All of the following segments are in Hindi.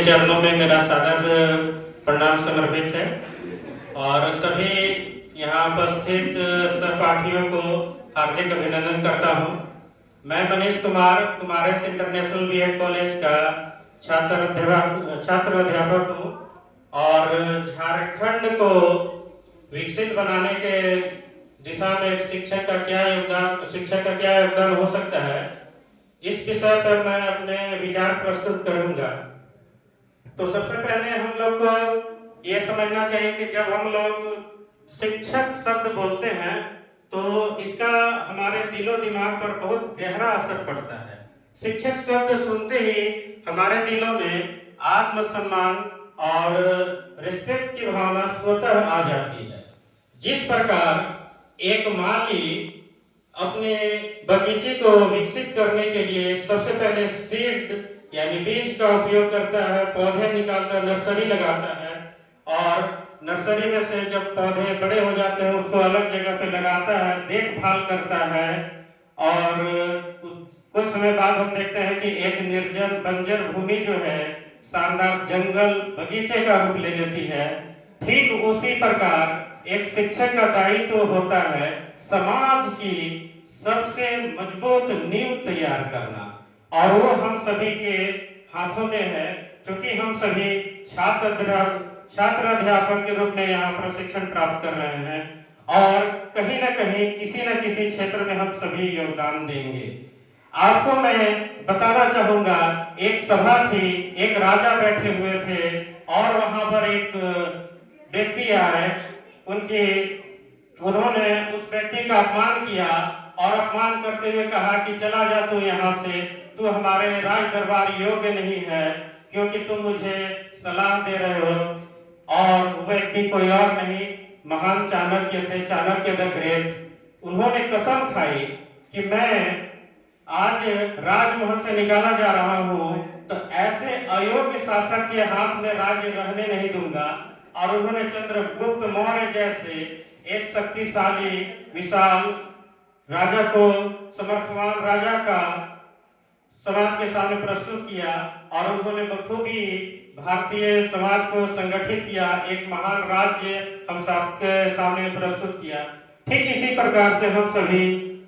चरणों में मेरा सादर प्रणाम समर्पित है और सभी यहाँ उपस्थित सहपाठियों को हार्दिक अभिनंदन करता हूँ। मैं Manish Kumar Kumaresh international BEd college का छात्र अध्यापक हूँ और झारखंड को विकसित बनाने के दिशा में एक शिक्षक का क्या योगदान हो सकता है, इस विषय पर मैं अपने विचार प्रस्तुत करूंगा। तो सबसे पहले हम लोग को ये समझना चाहिए कि जब हम लोग शिक्षक शब्द बोलते हैं तो इसका हमारे दिलो दिमाग पर बहुत गहरा असर पड़ता है। शिक्षक शब्द सुनते ही हमारे दिलों में आत्मसम्मान और रिस्पेक्ट की भावना स्वतः आ जाती है। जिस प्रकार एक माली अपने बगीचे को विकसित करने के लिए सबसे पहले सीड यानी बीज का उपयोग करता है, पौधे निकालकर नर्सरी लगाता है और नर्सरी में से जब पौधे बड़े हो जाते हैं उसको अलग जगह पे लगाता है, देखभाल करता है और कुछ समय बाद हम देखते हैं कि एक निर्जन बंजर भूमि जो है शानदार जंगल बगीचे का रूप ले लेती है। ठीक उसी प्रकार एक शिक्षक का दायित्व होता है समाज की सबसे मजबूत नींव तैयार करना और वो हम सभी के हाथों में है, क्योंकि हम सभी छात्र अध्यापक के रूप में यहाँ प्रशिक्षण प्राप्त कर रहे हैं और कहीं ना कहीं किसी न किसी क्षेत्र में हम सभी योगदान देंगे। आपको मैं बताना चाहूंगा, एक सभा थी, एक राजा बैठे हुए थे और वहां पर एक व्यक्ति आए, उन्होंने उस व्यक्ति का अपमान किया और अपमान करते हुए कहा कि चला जा तू यहाँ से, तू हमारे राज दरबार योग्य नहीं है क्योंकि तुम मुझे सलाह दे रहे हो। और वो व्यक्ति कोई और नहीं, महान चाणक्य थे, चाणक्य द ग्रेट। उन्होंने कसम खाई कि मैं आज राजमहल से निकाला जा रहा हूँ तो ऐसे अयोग्य शासक के हाथ में राज्य रहने नहीं दूंगा। और उन्होंने चंद्रगुप्त मौर्य जैसे एक शक्तिशाली विशाल राजा को, समर्थवान राजा का समाज के सामने प्रस्तुत किया और उन्होंने बखूबी भारतीय समाज को संगठित किया, एक महान राज्य हम सबके सामने प्रस्तुत किया। ठीक इसी प्रकार से हम सभी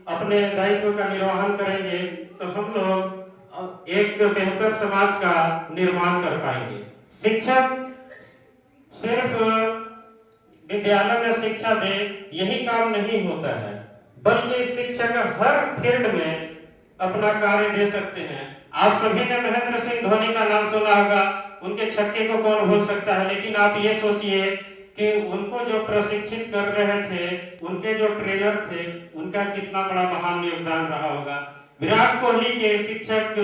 अपने दायित्व का निर्वहन करेंगे तो हम लोग एक बेहतर समाज का निर्माण कर पाएंगे। शिक्षक सिर्फ विद्यालय में शिक्षा दे यही काम नहीं होता है, बल्कि शिक्षक हर फील्ड में अपना कार्य दे सकते हैं। आप सभी ने महेंद्र सिंह धोनी का नाम सुना होगा, उनके छक्के को कौन भूल सकता है। लेकिन आप ये सोचिए कि उनको जो प्रशिक्षित कर रहे थे, उनके जो ट्रेनर थे, उनका कितना बड़ा महान योगदान रहा होगा। विराट कोहली के शिक्षक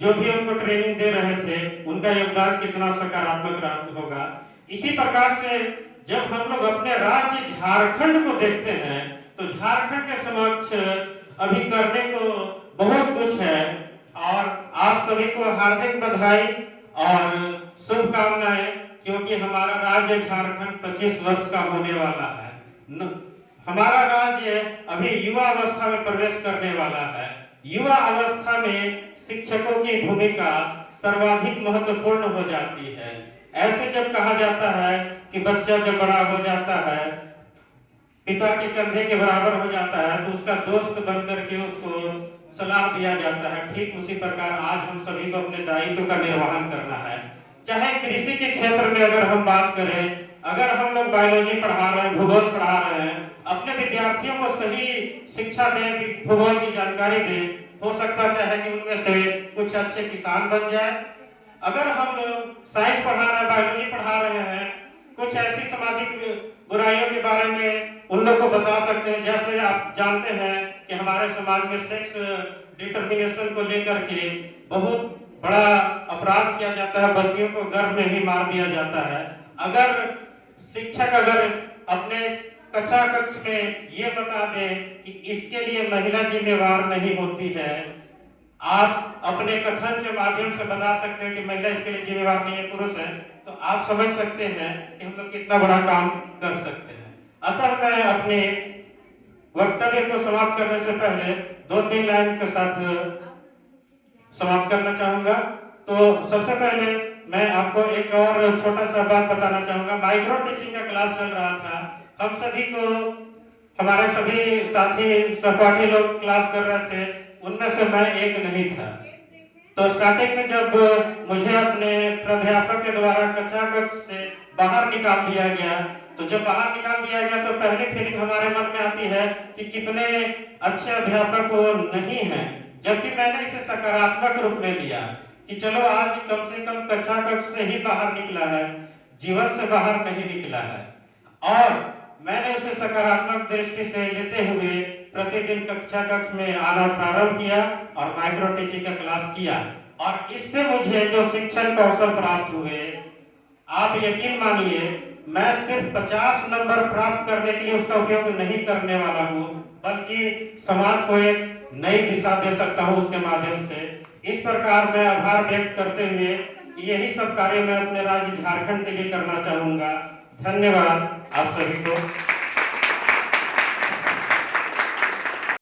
जो भी उनको ट्रेनिंग दे रहे थे, उनका योगदान कितना सकारात्मक रहा होगा। इसी प्रकार से जब हम लोग अपने राज्य झारखंड को देखते हैं तो झारखंड के समक्ष अभी करने को बहुत कुछ है और आप सभी को हार्दिक बधाई और शुभकामनाएं, क्योंकि हमारा राज्य झारखंड 25 वर्ष का होने वाला है। हमारा राज्य अभी युवा अवस्था में प्रवेश करने वाला है। युवा अवस्था में शिक्षकों की भूमिका सर्वाधिक महत्वपूर्ण हो जाती है। ऐसे जब कहा जाता है कि बच्चा जब बड़ा हो जाता है, पिता के कंधे के बराबर हो जाता है, तो उसका दोस्त बनकर के उसको सलाह दिया जाता है। ठीक उसी प्रकार आज हम सभी को अपने दायित्व का निर्वहन करना है। चाहे कृषि के क्षेत्र में अगर हम बात करें, अगर हम लोग बायोलॉजी पढ़ा रहे हैं, भूगोल पढ़ा रहे हैं, अपने विद्यार्थियों को सही शिक्षा दें, भूगोल की जानकारी दें, हो सकता है कि उनमें से कुछ अच्छे किसान बन जाए। अगर हम लोग साइंस पढ़ा रहे हैं, बायोलॉजी पढ़ा रहे हैं, कुछ ऐसी सामाजिक बुराइयों के बारे में उन लोग को बता सकते हैं। जैसे आप जानते हैं कि हमारे समाज में सेक्स डिटर्मिनेशन को लेकर के बहुत बड़ा अपराध किया जाता है, बच्चियों को गर्भ में ही मार दिया जाता है। अगर शिक्षक अपने कक्षा कक्ष में ये बता दें कि इसके लिए महिला जिम्मेवार नहीं होती है, आप अपने कथन के माध्यम से बता सकते हैं कि महिला इसके लिए जिम्मेवार नहीं है, पुरुष है, तो आप समझ सकते हैं कि हम लोग कितना बड़ा काम कर सकते हैं। अतः मैं अपने वक्तव्य को समाप्त करने से पहले 2-3 लाइन के साथ समाप्त करना चाहूंगा। तो सबसे पहले मैं आपको एक और छोटा सा बात बताना चाहूंगा। माइक्रो टीचिंग का क्लास चल रहा था, हम सभी को, हमारे सभी साथी सहपाठी लोग क्लास कर रहे थे, उनमें से मैं एक नहीं था। तो स्टार्टिंग में जब मुझे अपने प्राध्यापक के द्वारा कक्षा कक्ष से बाहर निकाल दिया गया, तो जब बाहर निकाल दिया गया तो पहली फीलिंग हमारे मन में आती है कि कितने अच्छे अध्यापक वो नहीं हैं। जबकि मैंने इसे सकारात्मक रूप में लिया कि चलो आज कम से कम कक्षा कक्ष से ही बाहर निकला है, जीवन से बाहर नहीं निकला है। और मैंने उसे सकारात्मक दृष्टि से लेते हुए प्रतिदिन कक्षा कक्ष में आना प्रारंभ किया और माइक्रो टीचिंग का क्लास किया। और इससे मुझे जो शिक्षण कौशल प्राप्त हुए, आप यकीन मानिए, मैं सिर्फ 50 नंबर प्राप्त करने के लिए उसका उपयोग नहीं करने वाला हूँ, बल्कि समाज को एक नई दिशा दे सकता हूँ उसके माध्यम से। इस प्रकार मैं आभार व्यक्त करते हुए यही सब कार्य मैं अपने राज्य झारखंड के लिए करना चाहूंगा। धन्यवाद आप सभी को।